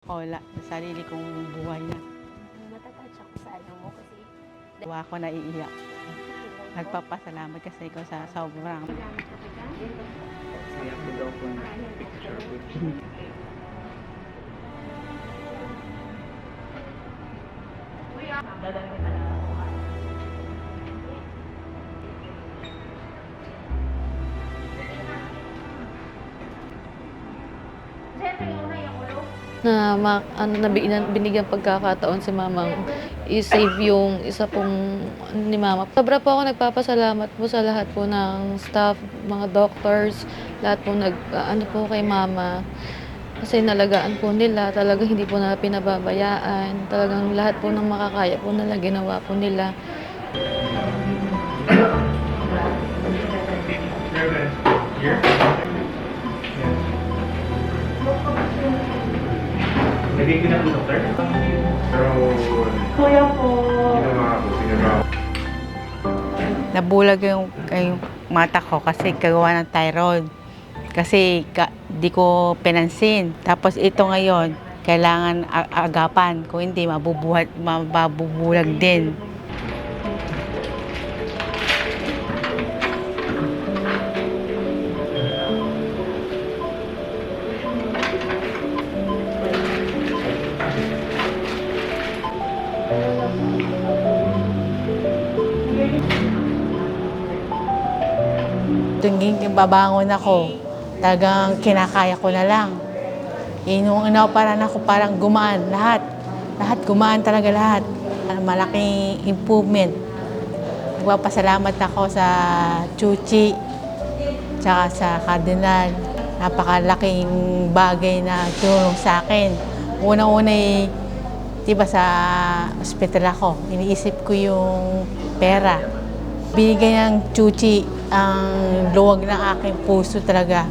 ako sa sarili kong buhay na. Matatouch ako sa ano mo kasi Diwa ako naiiyak. Nagpapasalamat kasi ikaw sa sobrang. salamat talaga. Saya ko daw po na picture with you. Dadalhin ka na ako. Binigyan pagkakataon si mamang i-save yung isa pong ni mama. Sobra po ako nagpapasalamat po sa lahat po ng staff, mga doctors, lahat po ano po kay mama. Kasi nalagaan po nila, talagang hindi po na pinababayaan. Talagang lahat po ng makakaya po nila, ginawa po nila. Lagay ko na po, doktor. Pero, Kuya po. ginawa ko, ginawa. Nabulag yung mata ko kasi kagawa ng thyroid. Kasi di ko pinansin. Tapos ito ngayon, kailangan agapan. Kung hindi, mababubulag din. Tuwing babangon ako, talagang kinakaya ko na lang. Nung inaoparan ako, parang gumaan lahat. Lahat gumaan talaga lahat. Malaking improvement. Nagpapasalamat ako sa Chuchi, tsaka sa Cardinal. Napakalaking bagay na tulong sa akin. Una-una diba sa ospital ako, iniisip ko yung pera. Binigay ng Chuchi ang luwag ng aking puso talaga.